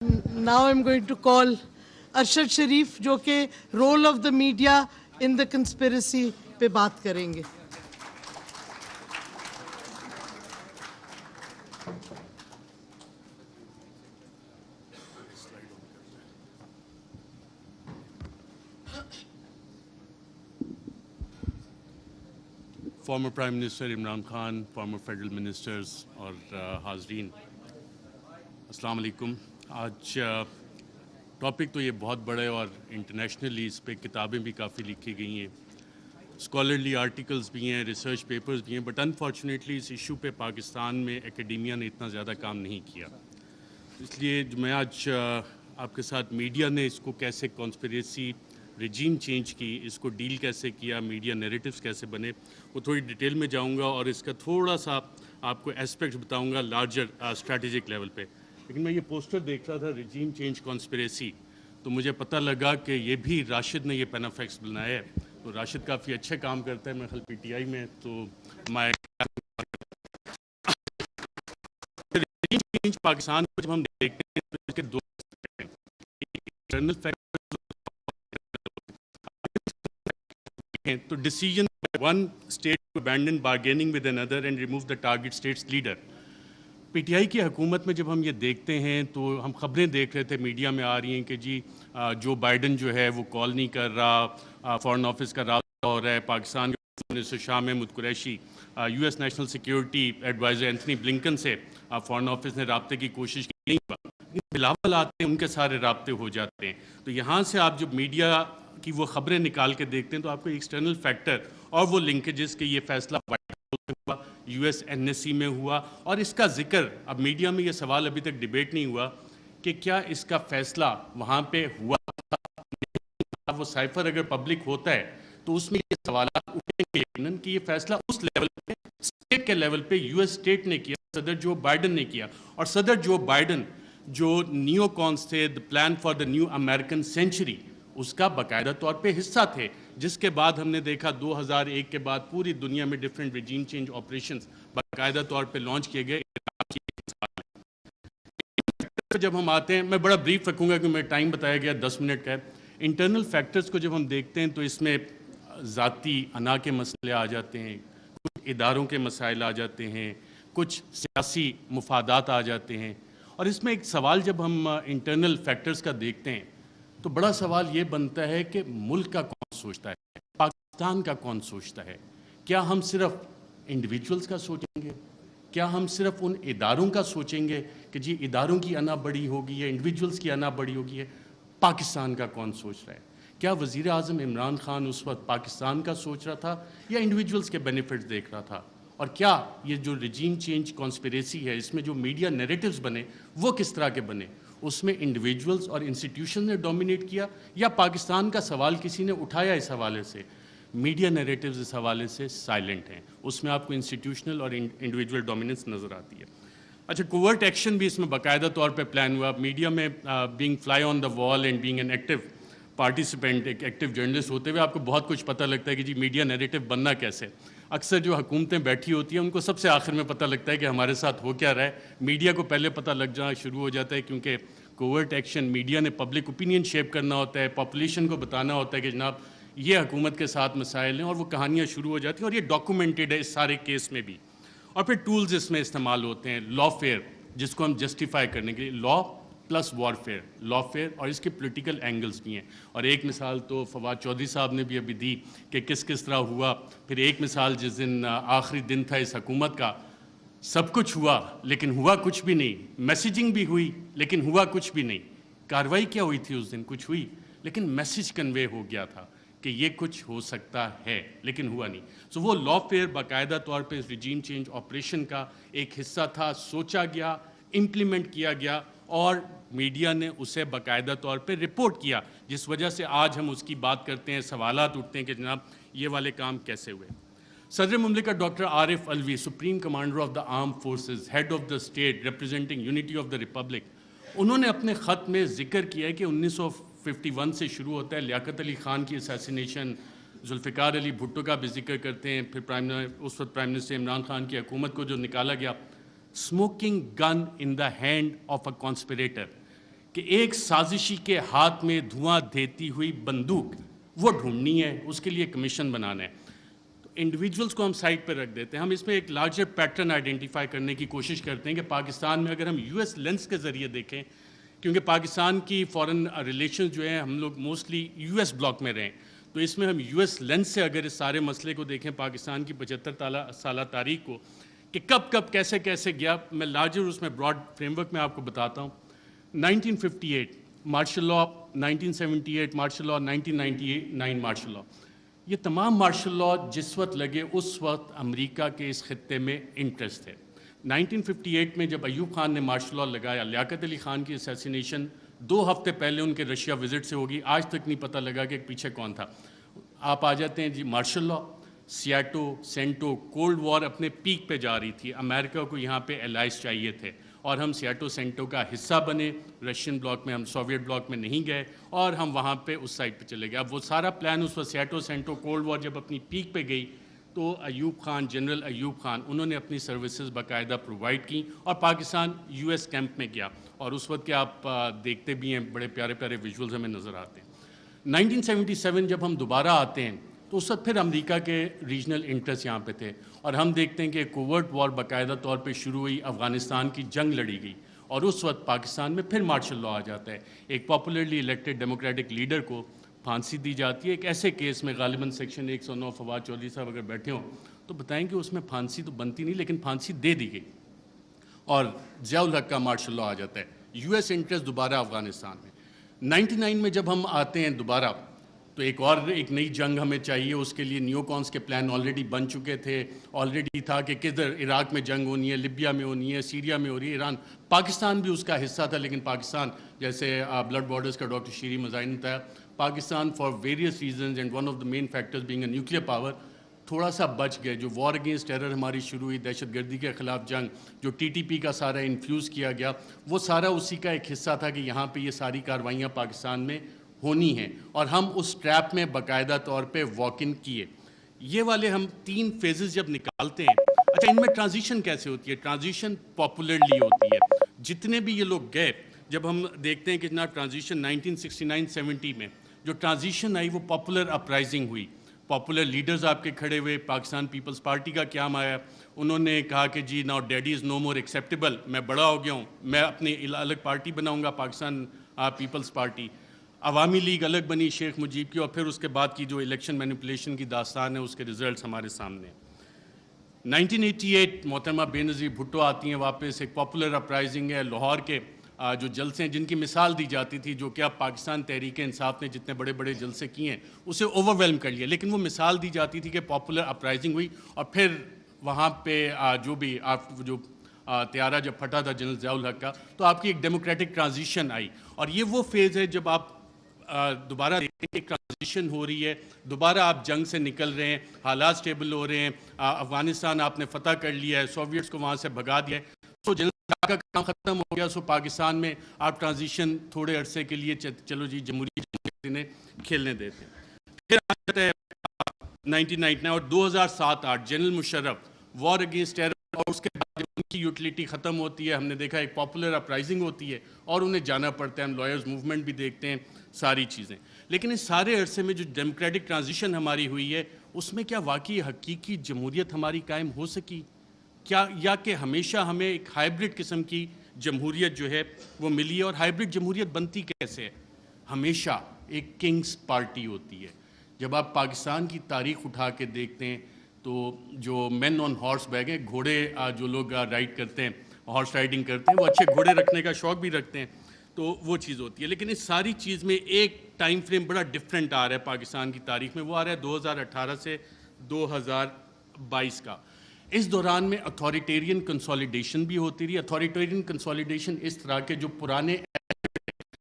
Now I'm going to call Arshad Sharif, جو کہ role of the media in the conspiracy پہ بات کریں گے. Former Prime Minister Imran Khan, former federal ministers اور حاضرین السلام علیکم. آج ٹاپک تو یہ بہت بڑا ہے اور انٹرنیشنلی اس پہ کتابیں بھی کافی لکھی گئی ہیں, اسکالرلی آرٹیکلز بھی ہیں, ریسرچ پیپرز بھی ہیں, بٹ انفارچونیٹلی اس ایشو پہ پاکستان میں اکیڈیمیا نے اتنا زیادہ کام نہیں کیا. اس لیے میں آج آپ کے ساتھ میڈیا نے اس کو کیسے کانسپریسی رجیم چینج کی, اس کو ڈیل کیسے کیا, میڈیا نیریٹیوز کیسے بنے, وہ تھوڑی ڈیٹیل میں جاؤں گا اور اس کا تھوڑا سا آپ کو اسپیکٹس بتاؤں گا لارجر اسٹریٹجک لیول پہ. لیکن میں یہ پوسٹر دیکھ رہا تھا رجیم چینج کانسپریسی, تو مجھے پتہ لگا کہ یہ بھی راشد نے یہ پینافیکس بنایا ہے. تو راشد کافی اچھے کام کرتا ہے, میں خیال پی ٹی آئی میں, تو میں رجیم چینج پاکستان کو جب ہم دیکھتے ہیں تو اس کے دو انٹرنل تو decision one state to abandon bargaining with اندر and remove the target state's leader. P T I کی حکومت میں جب ہم یہ دیکھتے ہیں تو ہم خبریں دیکھ رہے تھے, میڈیا میں آ رہی ہیں کہ جی جو بائیڈن جو ہے وہ کال نہیں کر رہا, فارن آفس کا رابطہ ہو رہا ہے, پاکستان کے minister Shah Mahmood Qureshi, U S national security adviser Anthony Blinken سے فارن آفس نے رابطے کی کوشش کی, نہیں ہوا. بلاول آتے ہیں ان کے سارے رابطے ہو جاتے ہیں. تو یہاں سے آپ جب میڈیا کی وہ خبریں نکال کے دیکھتے ہیں تو آپ کو ایکسٹرنل فیکٹر اور وہ لنکیجز کہ یہ فیصلہ ہوا, U S N S C میں ہوا, اور اس کا ذکر اب میڈیا میں یہ سوال ابھی تک ڈیبیٹ نہیں ہوا کہ کیا اس کا فیصلہ وہاں پہ ہوا تھا. وہ سائفر اگر پبلک ہوتا ہے تو اس میں یہ سوالات اٹھیں گے یقیناً کہ یہ فیصلہ اس لیول پہ اسٹیٹ کے لیول پہ یو ایس اسٹیٹ نے کیا, صدر جو بائیڈن نے کیا. اور صدر جو بائیڈن جو نیو کانس تھے, the plan for the new American century, اس کا باقاعدہ طور پہ حصہ تھے, جس کے بعد ہم نے دیکھا 2001 کے بعد پوری دنیا میں ڈفرینٹ رجیم چینج آپریشنز باقاعدہ طور پہ لانچ کیے گئے. جب ہم آتے ہیں, میں بڑا بریف رکھوں گا کہ میں ٹائم بتایا گیا 10 منٹ کا ہے. انٹرنل فیکٹرز کو جب ہم دیکھتے ہیں تو اس میں ذاتی انا کے مسئلے آ جاتے ہیں, کچھ اداروں کے مسائل آ جاتے ہیں, کچھ سیاسی مفادات آ جاتے ہیں. اور اس میں ایک سوال جب ہم انٹرنل فیکٹرز کا دیکھتے ہیں تو بڑا سوال یہ بنتا ہے کہ ملک کا کون سوچتا ہے, پاکستان کا کون سوچتا ہے. کیا ہم صرف انڈیویجولز کا سوچیں گے, کیا ہم صرف ان اداروں کا سوچیں گے کہ جی اداروں کی انا بڑی ہوگی یا انڈیویجولز کی انا بڑی ہوگی ہے, پاکستان کا کون سوچ رہا ہے. کیا وزیر اعظم عمران خان اس وقت پاکستان کا سوچ رہا تھا یا انڈیویجولز کے بینیفٹس دیکھ رہا تھا. اور کیا یہ جو رجیم چینج کانسپریسی ہے اس میں جو میڈیا نیریٹیوز بنے وہ کس طرح کے بنے, اس میں انڈیویجولز اور انسٹیٹیوشن نے ڈومینیٹ کیا یا پاکستان کا سوال کسی نے اٹھایا. اس حوالے سے میڈیا نیریٹیوز اس حوالے سے سائلنٹ ہیں, اس میں آپ کو انسٹیٹیوشنل اور انڈیویجول ڈومیننس نظر آتی ہے. اچھا, کوورٹ ایکشن بھی اس میں باقاعدہ طور پہ پلان ہوا. میڈیا میں being fly on the wall and being an active participant, ایک ایکٹیو جرنلسٹ ہوتے ہوئے آپ کو بہت کچھ پتہ لگتا ہے کہ جی میڈیا نیریٹیو بننا کیسے. اکثر جو حکومتیں بیٹھی ہوتی ہیں ان کو سب سے آخر میں پتہ لگتا ہے کہ ہمارے ساتھ ہو کیا رہا ہے. میڈیا کو پہلے پتہ لگ جانا شروع ہو جاتا ہے, کیونکہ کوورٹ ایکشن میڈیا نے پبلک اوپینین شیپ کرنا ہوتا ہے, پاپولیشن کو بتانا ہوتا ہے کہ جناب یہ حکومت کے ساتھ مسائل ہیں, اور وہ کہانیاں شروع ہو جاتی ہیں, اور یہ ڈاکومنٹڈ ہے اس سارے کیس میں بھی. اور پھر ٹولز اس میں استعمال ہوتے ہیں, لا فیئر جس کو ہم جسٹیفائی کرنے کے لیے, لا پلس وار فیئر, لا فیئر, اور اس کے پولیٹیکل اینگلز بھی ہیں. اور ایک مثال تو فواد چودھری صاحب نے بھی ابھی دی کہ کس کس طرح ہوا. پھر ایک مثال جس دن آخری دن تھا اس حکومت کا, سب کچھ ہوا لیکن ہوا کچھ بھی نہیں, میسیجنگ بھی ہوئی لیکن ہوا کچھ بھی نہیں. کارروائی کیا ہوئی تھی اس دن, کچھ ہوئی لیکن میسیج کنوے ہو گیا تھا کہ یہ کچھ ہو سکتا ہے لیکن ہوا نہیں. سو وہ لا فیئر باقاعدہ طور پہ اس رجیم چینج آپریشن کا ایک حصہ تھا, سوچا گیا, امپلیمنٹ کیا گیا, اور میڈیا نے اسے باقاعدہ طور پہ رپورٹ کیا, جس وجہ سے آج ہم اس کی بات کرتے ہیں, سوالات اٹھتے ہیں کہ جناب یہ والے کام کیسے ہوئے. صدر مملکت doctor Arif Alvi, supreme commander of the arm forces, head of the state representing unity of the republic, انہوں نے اپنے خط میں ذکر کیا ہے کہ 1951 سے شروع ہوتا ہے. لیاقت علی خان کی اسیسینیشن, ذوالفقار علی بھٹو کا بھی ذکر کرتے ہیں, پھر اس وقت پرائم منسٹر عمران خان کی حکومت کو جو نکالا گیا. Smoking gun in the hand of a conspirator, کہ ایک سازشی کے ہاتھ میں دھواں دیتی ہوئی بندوق وہ ڈھونڈنی ہے, اس کے لیے کمیشن بنانا ہے. تو انڈیویجولس کو ہم سائڈ پہ رکھ دیتے ہیں, ہم اس میں ایک لارجر پیٹرن آئیڈینٹیفائی کرنے کی کوشش کرتے ہیں کہ پاکستان میں اگر ہم یو ایس لینس کے ذریعے دیکھیں, کیونکہ پاکستان کی فارن ریلیشنز جو ہیں ہم لوگ موسٹلی یو ایس بلاک میں رہیں, تو اس میں ہم یو ایس لینس سے اگر اس سارے مسئلے کو دیکھیں پاکستان کی 75 سالہ تاریخ کو کہ کب کب کیسے کیسے گیا, میں لارجر اس میں براڈ فریم ورک میں آپ کو بتاتا ہوں. 1958 martial law, 1978 martial law, 1999 martial law, یہ تمام مارشل لاء جس وقت لگے اس وقت امریکہ کے اس خطے میں انٹرسٹ ہے. 1958 میں جب ایوب خان نے مارشل لاء لگایا, لیاقت علی خان کی اسیسینیشن 2 ہفتے پہلے ان کے رشیا وزٹ سے ہوگی, آج تک نہیں پتہ لگا کہ پیچھے کون تھا. آپ آ جاتے ہیں جی martial law, SEATO, CENTO, cold war اپنے پیک پہ جا رہی تھی, امریکہ کو یہاں پہ الائز چاہیے تھے اور ہم سیاٹو سینٹو کا حصہ بنے, رشین بلاک میں, ہم سوویٹ بلاک میں نہیں گئے اور ہم وہاں پہ اس سائڈ پہ چلے گئے. اب وہ سارا پلان اس وقت سیاٹو سینٹو کولڈ وار جب اپنی پیک پہ گئی تو ایوب خان, جنرل ایوب خان, انہوں نے اپنی سروسز باقاعدہ پرووائڈ کی اور پاکستان یو ایس کیمپ میں گیا, اور اس وقت کے آپ دیکھتے بھی ہیں بڑے پیارے پیارے ویژولز ہمیں نظر آتے ہیں. 1977 جب ہم دوبارہ آتے ہیں تو اس وقت پھر امریکہ کے ریجنل انٹرسٹ یہاں پہ تھے, اور ہم دیکھتے ہیں کہ کوورٹ وار باقاعدہ طور پہ شروع ہوئی, افغانستان کی جنگ لڑی گئی, اور اس وقت پاکستان میں پھر مارشل لاء آ جاتا ہے. ایک پاپولرلی الیکٹڈ ڈیموکریٹک لیڈر کو پھانسی دی جاتی ہے ایک ایسے کیس میں, غالباً سیکشن 109, فواد چودھری صاحب اگر بیٹھے ہوں تو بتائیں کہ اس میں پھانسی تو بنتی نہیں, لیکن پھانسی دے دی گئی, اور ضیاء الحق کا مارشل لاء آ جاتا ہے. یو ایس انٹرسٹ دوبارہ افغانستان میں. 99 میں جب ہم آتے ہیں دوبارہ تو ایک نئی جنگ ہمیں چاہیے, اس کے لیے نیو کونس کے پلان آلریڈی بن چکے تھے, آلریڈی تھا کہ کدھر عراق میں جنگ ہونی ہے, لیبیا میں ہونی ہے, سیریا میں ہو رہی ہے, ایران, پاکستان بھی اس کا حصہ تھا, لیکن پاکستان جیسے بلڈ بارڈرز کا ڈاکٹر شیری مزاحم نے بتایا, Pakistan for various reasons and one of the main factors being a nuclear power تھوڑا سا بچ گئے. جو وار اگینسٹ ٹیرر ہماری شروع ہوئی, دہشت گردی کے خلاف جنگ, جو ٹی ٹی پی کا سارا انفیوز کیا گیا, وہ سارا اسی کا ایک حصہ تھا کہ یہاں پہ یہ ساری کارروائیاں پاکستان میں ہونی ہیں, اور ہم اس ٹریپ میں باقاعدہ طور پہ واک ان کیے. یہ والے ہم 3 فیزز جب نکالتے ہیں, اچھا ان میں ٹرانزیشن کیسے ہوتی ہے؟ ٹرانزیشن پاپولرلی ہوتی ہے. جتنے بھی یہ لوگ گئے, جب ہم دیکھتے ہیں کہ جناب ٹرانزیشن 1969-70 میں جو ٹرانزیشن آئی وہ پاپولر اپرائزنگ ہوئی, پاپولر لیڈرز آپ کے کھڑے ہوئے. پاکستان پیپلز پارٹی کا قیام آیا, انہوں نے کہا کہ جی ناؤ ڈیڈی از نو مور ایکسیپٹیبل, میں بڑا ہو گیا ہوں, میں اپنی الگ پارٹی بناؤں گا, پاکستان پیپلز پارٹی. عوامی لیگ الگ بنی شیخ مجیب کی, اور پھر اس کے بعد کی جو الیکشن مینیپولیشن کی داستان ہے اس کے ریزلٹس ہمارے سامنے ہیں. 1988 محترمہ بے نظیر بھٹو آتی ہیں واپس, ایک پاپولر اپرائزنگ ہے. لاہور کے جو جلسے ہیں جن کی مثال دی جاتی تھی, جو کہ اب پاکستان تحریک انصاف نے جتنے بڑے بڑے جلسے کیے ہیں اسے اوور ویلم کر لیا, لیکن وہ مثال دی جاتی تھی کہ پاپولر اپرائزنگ ہوئی, اور پھر وہاں پہ جو بھی جو طیارہ جب پھٹا تھا جنرل ضیاء الحق کا, تو آپ کی ایک ڈیموکریٹک ٹرانزیشن آئی. اور یہ وہ فیز ہے جب آپ دوبارہ دیکھیں کہ ٹرانزیشن ہو رہی ہے, دوبارہ آپ جنگ سے نکل رہے ہیں, حالات سٹیبل ہو رہے ہیں, افغانستان آپ نے فتح کر لیا ہے, سوویٹس کو وہاں سے بھگا دیا ہے, تو جنرل کا کام ختم ہو گیا. سو پاکستان میں آپ ٹرانزیشن تھوڑے عرصے کے لیے چلو جی جمہوری انہیں کھیلنے دیتے ہیں. پھر آ جاتا ہے 1999 اور 2007-8 general Musharraf war against terror, اور اس کے بعد ان کی یوٹیلیٹی ختم ہوتی ہے. ہم نے دیکھا ایک پاپولر اپرائزنگ ہوتی ہے اور انہیں جانا پڑتا ہے, ہم لائرز موومنٹ بھی دیکھتے ہیں, ساری چیزیں. لیکن اس سارے عرصے میں جو ڈیموکریٹک ٹرانزیشن ہماری ہوئی ہے اس میں کیا واقعی حقیقی جمہوریت ہماری قائم ہو سکی کیا, یا کہ ہمیشہ ہمیں ایک ہائبرڈ قسم کی جمہوریت جو ہے وہ ملی ہے؟ اور ہائبرڈ جمہوریت بنتی کیسے ہے؟ ہمیشہ ایک کنگز پارٹی ہوتی ہے. جب آپ پاکستان کی تاریخ اٹھا کے دیکھتے ہیں تو جو مین آن ہارس بیک ہیں, گھوڑے جو لوگ رائڈ کرتے ہیں, ہارس رائڈنگ کرتے ہیں, وہ اچھے گھوڑے رکھنے کا شوق بھی رکھتے ہیں, تو وہ چیز ہوتی ہے. لیکن اس ساری چیز میں ایک ٹائم فریم بڑا ڈفرینٹ آ رہا ہے پاکستان کی تاریخ میں, وہ آ رہا ہے 2018 سے 2022 کا. اس دوران میں اتھارٹیرین کنسولیڈیشن بھی ہوتی رہی. اتھارٹیرین کنسولیڈیشن اس طرح کے جو پرانے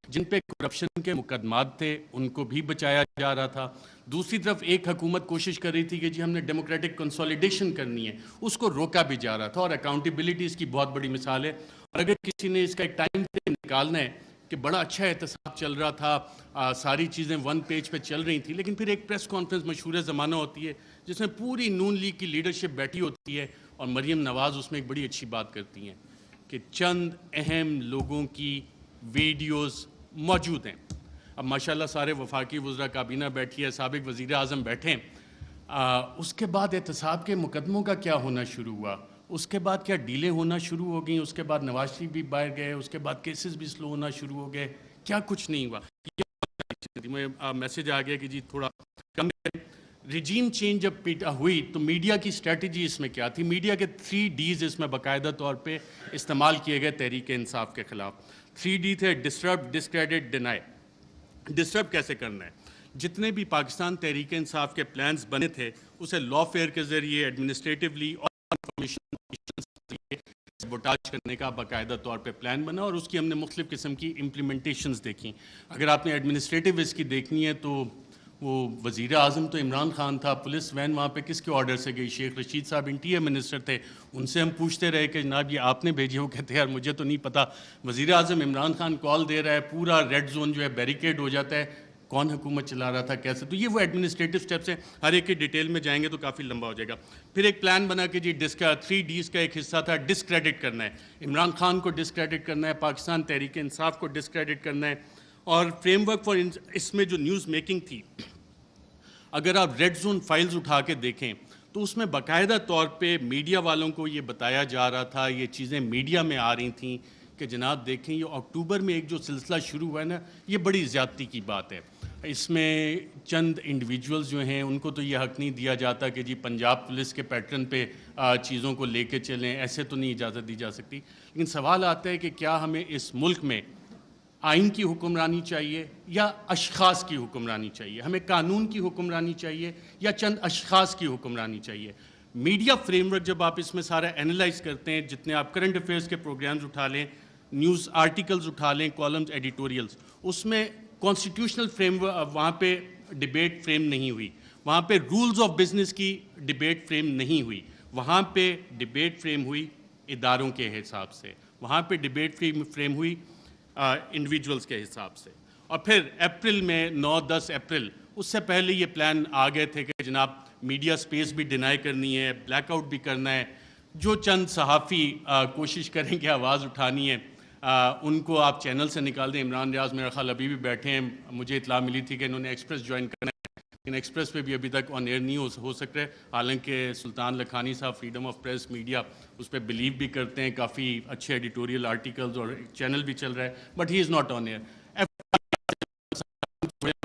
جن پہ کرپشن کے مقدمات تھے ان کو بھی بچایا جا رہا تھا. دوسری طرف ایک حکومت کوشش کر رہی تھی کہ جی ہم نے ڈیموکریٹک کنسولیڈیشن کرنی ہے, اس کو روکا بھی جا رہا تھا. اور اکاؤنٹیبلٹی اس کی بہت بڑی مثال ہے. اور اگر کسی نے اس کا ایک ٹائم فریم نکالنا ہے کہ بڑا اچھا احتساب چل رہا تھا, ساری چیزیں ون پیج پہ چل رہی تھیں, لیکن پھر ایک پریس کانفرنس مشہور زمانہ ہوتی ہے جس میں پوری نون لیگ کی لیڈرشپ بیٹھی ہوتی ہے, اور مریم نواز اس میں ایک بڑی اچھی بات کرتی ہیں کہ چند اہم لوگوں کی ویڈیوز موجود ہیں. اب ماشاءاللہ سارے وفاقی وزراء کابینہ بیٹھی ہے, سابق وزیر اعظم بیٹھے ہیں. اس کے بعد احتساب کے مقدموں کا کیا ہونا شروع ہوا, اس کے بعد کیا ڈیلیں ہونا شروع ہو گئیں, اس کے بعد نواز شریف بھی باہر گئے, اس کے بعد کیسز بھی سلو ہونا شروع ہو گئے, کیا کچھ نہیں ہوا. میسج آ گیا کہ جی تھوڑا کم کریں. ریجیم چینج جب ہوئی تو میڈیا کی اسٹریٹجی اس میں کیا تھی؟ میڈیا کے 3 Ds اس میں باقاعدہ طور پہ استعمال کیے گئے تحریک انصاف کے خلاف. 3 D تھے: ڈسٹرب, ڈسکریڈٹ, ڈینائی. ڈسٹرب کیسے کرنا ہے؟ جتنے بھی پاکستان تحریک انصاف کے پلانز بنے تھے اسے لا فیئر کے ذریعے, ایڈمنسٹریٹولی اور انفارمیشن سبوٹاج کرنے کا باقاعدہ طور پہ پلان بنا, اور اس کی ہم نے مختلف قسم کی امپلیمنٹیشنز دیکھیں. اگر آپ نے ایڈمنسٹریٹو اس کی دیکھنی ہے تو وہ وزیر اعظم تو عمران خان تھا, پولیس وین وہاں پہ کس کے آرڈر سے گئی؟ شیخ رشید صاحب انٹیریئر منسٹر تھے, ان سے ہم پوچھتے رہے کہ جناب یہ آپ نے بھیجی؟ وہ کہتے ہیں یار مجھے تو نہیں پتا. وزیر اعظم عمران خان کال دے رہا ہے, پورا ریڈ زون جو ہے بیریکیڈ ہو جاتا ہے, کون حکومت چلا رہا تھا, کیسے؟ تو یہ وہ ایڈمنسٹریٹو سٹیپس ہیں, ہر ایک کی ڈیٹیل میں جائیں گے تو کافی لمبا ہو جائے گا. پھر ایک پلان بنا کہ جی 3 Ds کا ایک حصہ تھا ڈسکریڈٹ کرنا ہے, عمران خان کو ڈسکریڈٹ کرنا ہے, پاکستان تحریک انصاف کو ڈسکریڈٹ کرنا ہے. اور فریم ورک فار اس میں جو نیوز میکنگ تھی, اگر آپ ریڈ زون فائلز اٹھا کے دیکھیں تو اس میں باقاعدہ طور پہ میڈیا والوں کو یہ بتایا جا رہا تھا, یہ چیزیں میڈیا میں آ رہی تھیں کہ جناب دیکھیں یہ اکتوبر میں ایک جو سلسلہ شروع ہوا ہے نا, یہ بڑی زیادتی کی بات ہے. اس میں چند انڈیویجولز جو ہیں ان کو تو یہ حق نہیں دیا جاتا کہ جی پنجاب پولیس کے پیٹرن پہ چیزوں کو لے کے چلیں, ایسے تو نہیں اجازت دی جا سکتی. لیکن سوال آتا ہے کہ کیا ہمیں اس ملک میں آئین کی حکمرانی چاہیے یا اشخاص کی حکمرانی چاہیے؟ ہمیں قانون کی حکمرانی چاہیے یا چند اشخاص کی حکمرانی چاہیے؟ میڈیا فریم ورک جب آپ اس میں سارا اینالائز کرتے ہیں, جتنے آپ کرنٹ افیئرس کے پروگرامز اٹھا لیں, نیوز آرٹیکلز اٹھا لیں, کالمز, ایڈیٹوریلز, اس میں کانسٹیٹیوشنل فریم ورک وہاں پہ ڈیبیٹ فریم نہیں ہوئی, وہاں پہ رولز آف بزنس کی ڈیبیٹ فریم نہیں ہوئی, وہاں پہ ڈیبیٹ فریم ہوئی اداروں کے حساب سے, وہاں پہ ڈیبیٹ فریم ہوئی انڈیویجولز کے حساب سے. اور پھر اپریل میں 9-10 اپریل, اس سے پہلے یہ پلان آ گئے تھے کہ جناب میڈیا سپیس بھی ڈینائی کرنی ہے, بلیک آؤٹ بھی کرنا ہے, جو چند صحافی کوشش کریں کہ آواز اٹھانی ہے ان کو آپ چینل سے نکال دیں. عمران ریاض میرا خیال ابھی بھی بیٹھے ہیں, مجھے اطلاع ملی تھی کہ انہوں نے ایکسپریس جوائن کرنا ہے, لیکن ایکسپریس پہ بھی ابھی تک آن ایئر نہیں ہو سک رہے, حالانکہ سلطان لکھانی صاحب فریڈم آف پریس میڈیا اس پہ بلیو بھی کرتے ہیں, کافی اچھے ایڈیٹوریل آرٹیکلز اور چینل بھی چل رہا ہے, but he is not on air.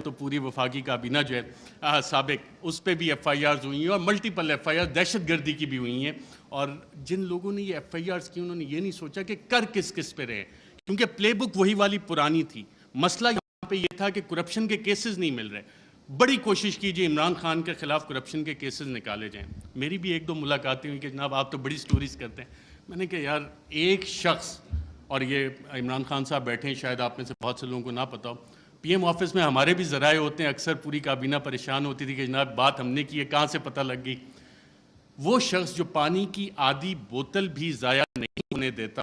تو پوری وفاقی کابینہ جو ہے سابق, اس پہ بھی ایف آئی آرز ہوئی ہیں, اور ملٹیپل ایف آئی آر دہشت گردی کی بھی ہوئی ہیں. اور جن لوگوں نے یہ ایف آئی آرز کی انہوں نے یہ نہیں سوچا کہ کر کس پہ رہے, کیونکہ پلے بک وہی والی پرانی تھی. مسئلہ یہاں پہ یہ تھا کہ کرپشن کے کیسز نہیں مل رہے. بڑی کوشش کیجیے عمران خان کے خلاف کرپشن کے کیسز نکالے جائیں. میری بھی 1-2 ملاقاتیں ہوئی کہ جناب آپ تو بڑی سٹوریز کرتے ہیں. میں نے کہا یار ایک شخص, اور یہ عمران خان صاحب بیٹھے ہیں, شاید آپ میں سے بہت سے لوگوں کو نہ پتا ہو, پی ایم آفس میں ہمارے بھی ذرائع ہوتے ہیں, اکثر پوری کابینہ پریشان ہوتی تھی کہ جناب بات ہم نے کی ہے, کہاں سے پتہ لگ گئی. وہ شخص جو پانی کی آدھی بوتل بھی ضائع نہیں ہونے دیتا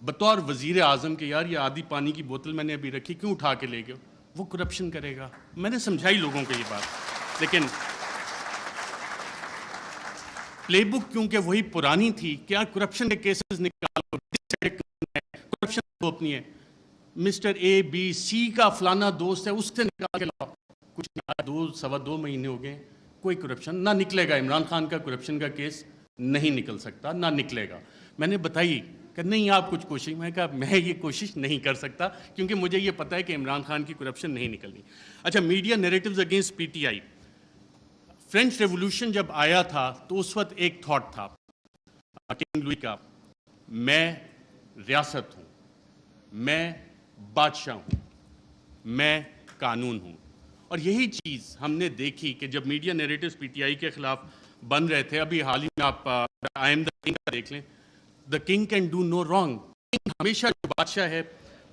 بطور وزیر اعظم کہ یار یہ آدھی پانی کی بوتل میں نے ابھی رکھی, کیوں اٹھا کے لے گئے, وہ کرپشن کرے گا. میں نے سمجھائی لوگوں کو یہ بات, لیکن پلے بک کیونکہ وہی پرانی تھی, کیا کرپشن کے کیسز نکالو, کرپشن تھوپنی ہے, مسٹر اے بی سی کا فلانا دوست ہے اس سے نکال کے لاؤ. کچھ 2-2.25 مہینے ہو گئے, کوئی کرپشن نہ نکلے گا. عمران خان کا کرپشن کا کیس نہیں نکل سکتا, نہ نکلے گا. میں نے بتائی کہ نہیں آپ کچھ کوشش, میں نے کہا میں یہ کوشش نہیں کر سکتا کیونکہ مجھے یہ پتہ ہے کہ عمران خان کی کرپشن نہیں نکلنی. اچھا, میڈیا نیریٹیوز اگینسٹ پی ٹی آئی. فرینچ ریولوشن جب آیا تھا تو اس وقت ایک تھاٹ تھا کنگ لوئی کا, میں ریاست ہوں, میں بادشاہ ہوں, میں قانون ہوں. اور یہی چیز ہم نے دیکھی کہ جب میڈیا نیریٹیوز پی ٹی آئی کے خلاف بن رہے تھے, ابھی حال ہی میں آپ آئی ایم دا کنگ کا دیکھ لیں, the king can do no wrong. ہمیشہ جو بادشاہ ہے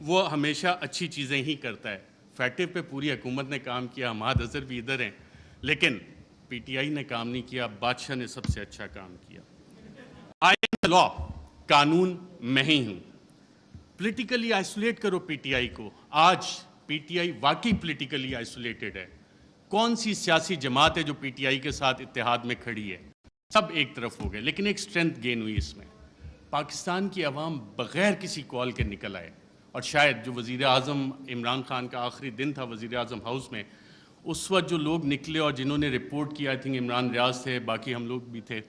وہ ہمیشہ اچھی چیزیں ہی کرتا ہے. فیٹو پہ پوری حکومت نے کام کیا, حماد اظہر بھی ادھر ہیں, لیکن پی ٹی آئی نے کام نہیں کیا, بادشاہ نے سب سے اچھا کام کیا. آئی ایم دا لا, قانون میں ہی ہوں. پولیٹیکلی آئسولیٹ کرو پی ٹی آئی کو. آج پی ٹی آئی واقعی پولیٹیکلی آئسولیٹڈ ہے. کون سی سیاسی جماعت ہے جو پی ٹی آئی کے ساتھ اتحاد میں کھڑی ہے؟ سب ایک طرف ہو گئے, لیکن ایک سٹرینتھ گین ہوئی اس میں. پاکستان کی عوام بغیر کسی کال کے نکل آئے, اور شاید جو وزیر اعظم عمران خان کا آخری دن تھا وزیر اعظم ہاؤس میں، اس وقت جو لوگ نکلے اور جنہوں نے رپورٹ کیا، آئی تھنک عمران ریاض تھے، باقی ہم لوگ بھی تھے،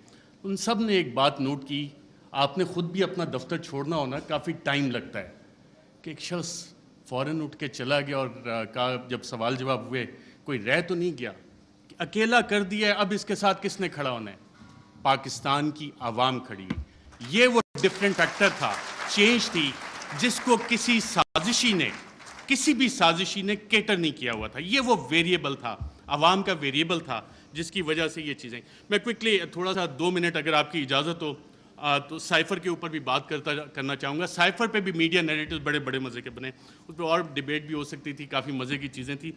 ان سب نے ایک بات نوٹ کی، آپ نے خود بھی اپنا دفتر چھوڑنا ہونا کافی ٹائم لگتا ہے، کہ ایک شخص فوراً اٹھ کے چلا گیا اور کہا، جب سوال جواب ہوئے، کوئی رہ تو نہیں گیا، کہ اکیلا کر دیا ہے، اب اس کے ساتھ کس نے کھڑا ہونا ہے؟ پاکستان کی عوام کھڑی ہوئی۔ یہ وہ ڈفرینٹ فیکٹر تھا، چینج تھی، جس کو کسی بھی سازشی نے کیٹر نہیں کیا ہوا تھا۔ یہ وہ ویریبل تھا، عوام کا ویریبل تھا، جس کی وجہ سے یہ چیزیں۔ میں کوئکلی تھوڑا سا 2 منٹ اگر آپ کی اجازت ہو تو سائفر کے اوپر بھی بات کرنا چاہوں گا۔ سائفر پہ بھی میڈیا نیریٹیو بڑے مزے کے بنے، اس پہ اور ڈیبیٹ بھی ہو سکتی تھی، کافی مزے کی چیزیں تھیں۔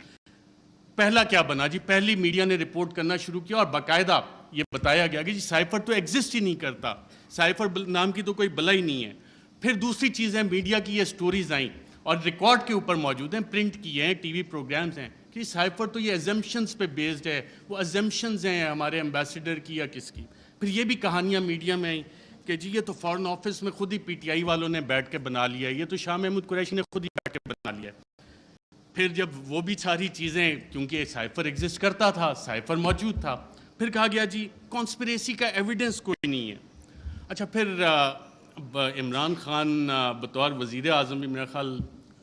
پہلا کیا بنا جی، پہلی میڈیا نے رپورٹ کرنا شروع کیا اور باقاعدہ یہ بتایا گیا کہ جی سائفر تو ایگزسٹ ہی نہیں کرتا، سائفر نام کی تو کوئی بلا ہی نہیں ہے۔ پھر دوسری چیز ہے، میڈیا کی یہ سٹوریز آئیں اور ریکارڈ کے اوپر موجود ہیں، پرنٹ کی ہیں، ٹی وی پروگرامز ہیں، کہ سائفر تو یہ ایزمپشنز پہ بیسڈ ہے، وہ ایزمپشنز ہیں ہمارے ایمبیسیڈر کی یا کس کی۔ پھر یہ بھی کہانیاں میڈیا میں آئیں کہ جی یہ تو فارن آفس میں خود ہی پی ٹی آئی والوں نے بیٹھ کے بنا لیا ہے، یہ تو شاہ محمود قریشی نے خود ہی بیٹھ کے بنا لیا ہے۔ پھر جب وہ بھی ساری چیزیں، کیونکہ سائفر ایگزسٹ کرتا تھا، سائفر موجود تھا، پھر کہا گیا جی کانسپریسی کا ایویڈنس کوئی نہیں ہے۔ اچھا، پھر عمران خان بطور وزیر اعظم بھی میرا خیال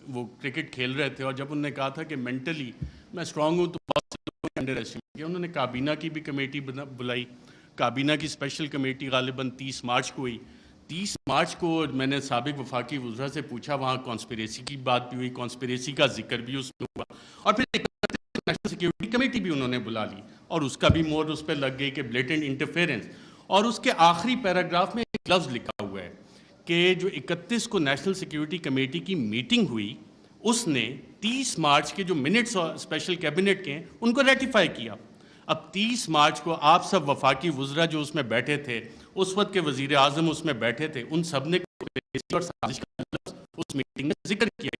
وہ کرکٹ کھیل رہے تھے، اور جب انہوں نے کہا تھا کہ مینٹلی میں اسٹرانگ ہوں، تو بہت سے لوگوں نے انڈر ایسٹیمیٹ کیا۔ انہوں نے کابینہ کی بھی کمیٹی بلائی، کابینہ کی اسپیشل کمیٹی غالباً 30 مارچ کو ہوئی۔ 30 مارچ کو میں نے سابق وفاقی وزراء سے پوچھا، وہاں کانسپریسی کی بات بھی ہوئی، کانسپریسی کا ذکر بھی اس میں ہوا، اور پھر نیشنل سیکیورٹی کمیٹی بھی انہوں نے بلا لی، اور اس کا بھی مور اس پہ لگ گئی کہ بلیٹنٹ انٹرفیرنس۔ اور اس کے آخری پیراگراف میں ایک لفظ لکھا ہوا ہے کہ جو 31 کو نیشنل سیکیورٹی کمیٹی کی میٹنگ ہوئی، اس نے 30 مارچ کے جو منٹس اسپیشل کیبنٹ کے ہیں ان کو ریٹیفائی کیا۔ اب 30 مارچ کو آپ سب وفاقی وزراء جو اس میں بیٹھے تھے، اس وقت کے وزیر اعظم اس میں بیٹھے تھے، ان سب نے اور سازش کا لفظ اس میٹنگ میں ذکر کیا۔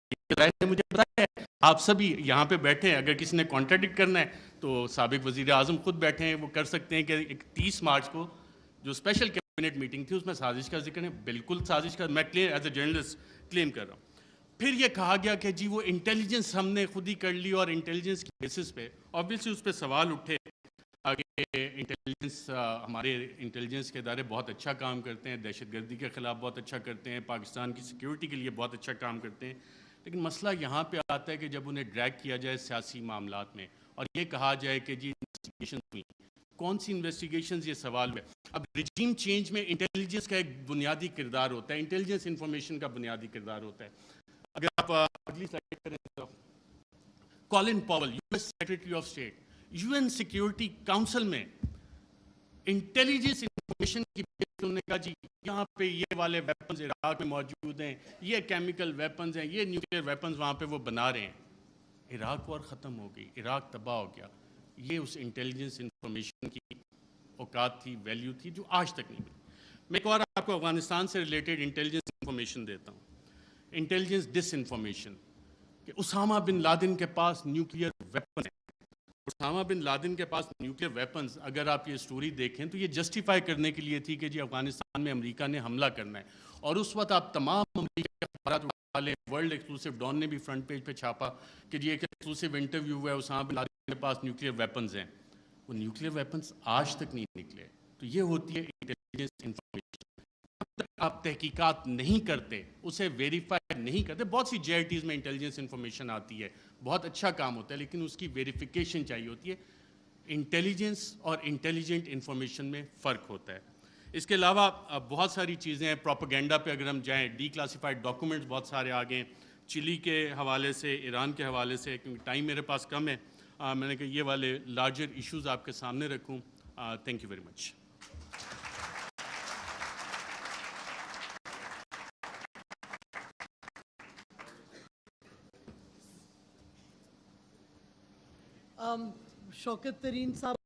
مجھے بتایا ہے، آپ سبھی یہاں پہ بیٹھے ہیں، اگر کسی نے کانٹراڈکٹ کرنا ہے تو سابق وزیر اعظم خود بیٹھے ہیں، وہ کر سکتے ہیں کہ 30 مارچ کو جو اسپیشل کیبنٹ میٹنگ تھی اس میں سازش کا ذکر ہے، بالکل سازش کا، میں ایز اے جرنلسٹ کلیم کر رہا ہوں۔ پھر یہ کہا گیا کہ جی وہ انٹیلیجنس ہم نے خود ہی کر لی، اور انٹیلیجنس کی بیسس پہ آبویسلی اس پہ سوال اٹھے کہ انٹیلیجنس، ہمارے انٹیلیجنس کے ادارے بہت اچھا کام کرتے ہیں، دہشت گردی کے خلاف بہت اچھا کرتے ہیں، پاکستان کی سیکیورٹی کے لیے بہت اچھا کام کرتے ہیں، لیکن مسئلہ یہاں پہ آتا ہے کہ جب انہیں ڈریگ کیا جائے سیاسی معاملات میں اور یہ کہا جائے کہ جی انویسٹیگیشن ہوئی، کون سی انویسٹیگیشنز، یہ سوال ہے۔ اب رجیم چینج میں انٹیلیجنس کا ایک بنیادی کردار ہوتا ہے، انٹیلیجنس انفارمیشن کا بنیادی کردار ہوتا ہے۔ اگر آپ اگلی سلائیڈ کریں تو Colin Powell, U S secretary of state, U N security council میں انٹیلیجنس انفارمیشن کی بیس پہ انہوں نے کہا جی یہاں پہ یہ والے ویپنز عراق میں موجود ہیں، یہ کیمیکل ویپنز ہیں، یہ نیوکلیئر ویپنز وہاں پہ وہ بنا رہے ہیں۔ عراق وار ختم ہو گئی، عراق تباہ ہو گیا۔ یہ اس انٹیلیجنس انفارمیشن کی اوقات تھی، ویلیو تھی، جو آج تک نہیں ملی۔ میں ایک اور آپ کو افغانستان سے ریلیٹڈ انٹیلیجنس انفارمیشن دیتا ہوں، انٹیلیجنس ڈس انفارمیشن، کہ اسامہ بن لادن کے پاس نیوکلیئر ویپن ہے۔ اسامہ بن لادن کے پاس نیوکلیئر ویپنز، اگر آپ یہ سٹوری دیکھیں تو یہ جسٹیفائی کرنے کے لیے تھی کہ جی افغانستان میں امریکہ نے حملہ کرنا ہے، اور اس وقت آپ تمام امریکہ کے اخبارات اٹھا لیں، ورلڈ ایکسکلوسیو ڈان نے بھی فرنٹ پیج پہ چھاپا کہ جی ایک ایکسکلوسیو انٹرویو ہوا ہے، اسامہ بن لادن کے پاس نیوکلیئر ویپنز ہیں۔ وہ نیوکلیئر ویپنز آج تک نہیں نکلے۔ تو یہ ہوتی ہے انٹیلیجنس انفارمیشن۔ آپ تحقیقات نہیں کرتے، اسے ویریفائی نہیں کرتے، بہت سی جے آئی ٹیز میں انٹیلیجنس انفارمیشن آتی ہے، بہت اچھا کام ہوتا ہے، لیکن اس کی ویریفیکیشن چاہیے ہوتی ہے۔ انٹیلیجنس اور انٹیلیجنٹ انفارمیشن میں فرق ہوتا ہے۔ اس کے علاوہ بہت ساری چیزیں ہیں، پروپیگنڈا پہ اگر ہم جائیں، ڈی کلاسیفائڈ ڈاکومنٹس بہت سارے آ گئے ہیں، چلی کے حوالے سے، ایران کے حوالے سے، کیونکہ ٹائم میرے پاس کم ہے، میں نے کہا یہ والے لارجر ایشوز آپ کے سامنے رکھوں۔ Thank you very much. Shaukat Tarin صاحب